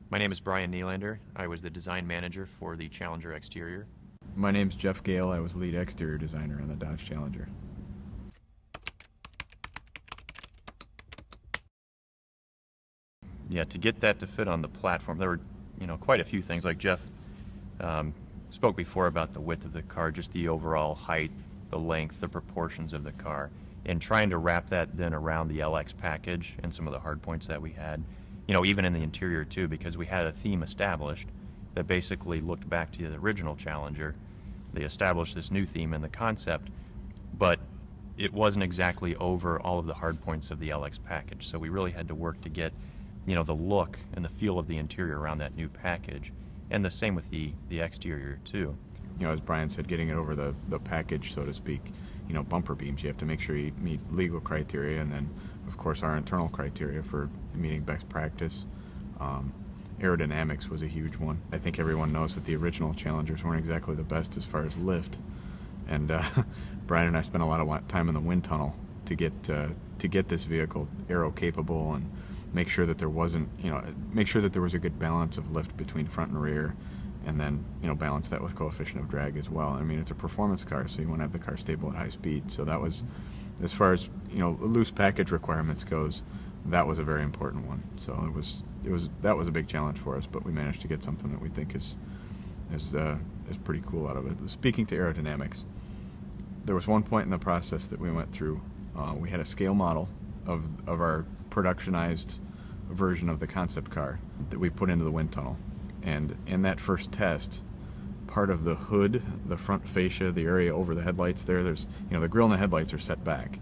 My name is Brian Nielander. I was the design manager for the Challenger exterior. My name's Jeff Gale. I was lead exterior designer on the Dodge Challenger. Yeah, to get that to fit on the platform, there were, quite a few things. Like Jeff spoke before about the width of the car, just the overall height, the length, the proportions of the car, and trying to wrap that then around the LX package and some of the hard points that we had, even in the interior too, because we had a theme established that basically looked back to the original Challenger. They established this new theme and the concept, but it wasn't exactly over all of the hard points of the LX package. So we really had to work to get, the look and the feel of the interior around that new package, and the same with the exterior too. As Brian said, getting it over the package, so to speak, bumper beams, you have to make sure you meet legal criteria, and then, of course, our internal criteria for meeting best practice. Aerodynamics was a huge one. I think everyone knows that the original Challengers weren't exactly the best as far as lift, and Brian and I spent a lot of time in the wind tunnel to get this vehicle aero capable and make sure that there wasn't, make sure that there was a good balance of lift between front and rear, and then balance that with coefficient of drag as well. I mean, it's a performance car, so you want to have the car stable at high speed. So that was, as far as loose package requirements goes, that was a very important one. So that was a big challenge for us, but we managed to get something that we think is pretty cool out of it. Speaking to aerodynamics, there was one point in the process that we went through. We had a scale model of our productionized version of the concept car that we put into the wind tunnel. And in that first test, part of the hood, the front fascia, the area over the headlights there's, the grille and the headlights are set back.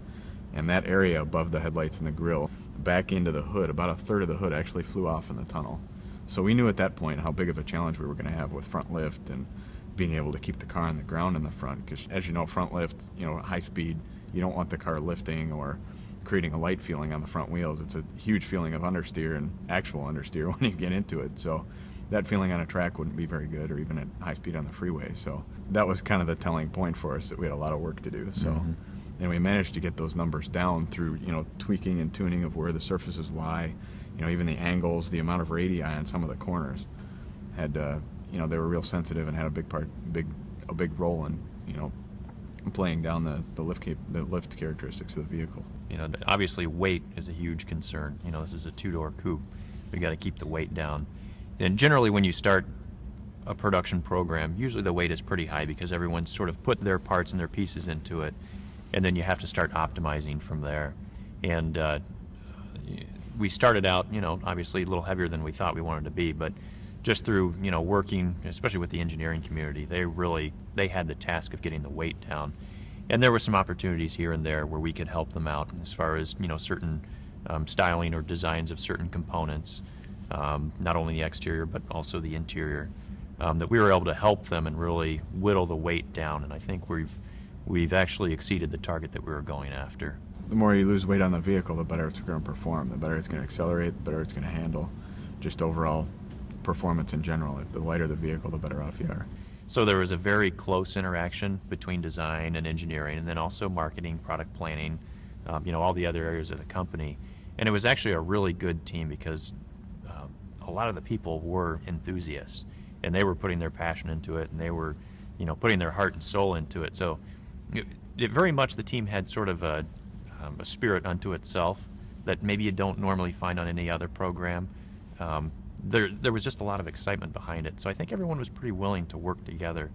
And that area above the headlights and the grille, back into the hood, about a third of the hood actually flew off in the tunnel. So we knew at that point how big of a challenge we were going to have with front lift and being able to keep the car on the ground in the front. Because as you know, front lift, high speed, you don't want the car lifting or creating a light feeling on the front wheels. It's a huge feeling of understeer and actual understeer when you get into it. So that feeling on a track wouldn't be very good, or even at high speed on the freeway. So that was kind of the telling point for us that we had a lot of work to do. So, and we managed to get those numbers down through tweaking and tuning of where the surfaces lie, even the angles, the amount of radii on some of the corners had they were real sensitive and had a big role in playing down the lift characteristics of the vehicle. Obviously weight is a huge concern. This is a two-door coupe. We got to keep the weight down. And generally when you start a production program, usually the weight is pretty high because everyone's sort of put their parts and their pieces into it, and then you have to start optimizing from there. And we started out, obviously a little heavier than we thought we wanted to be, but just through, working, especially with the engineering community, they had the task of getting the weight down. And there were some opportunities here and there where we could help them out as far as, certain styling or designs of certain components, not only the exterior but also the interior, that we were able to help them and really whittle the weight down. And I think we've actually exceeded the target that we were going after. The more you lose weight on the vehicle, the better it's going to perform, the better it's going to accelerate, the better it's going to handle, just overall performance in general. If the lighter the vehicle, the better off you are. So there was a very close interaction between design and engineering, and then also marketing, product planning, all the other areas of the company. And it was actually a really good team because a lot of the people were enthusiasts, and they were putting their passion into it, and they were, putting their heart and soul into it. So it very much, the team had sort of a spirit unto itself that maybe you don't normally find on any other program. There was just a lot of excitement behind it. So I think everyone was pretty willing to work together.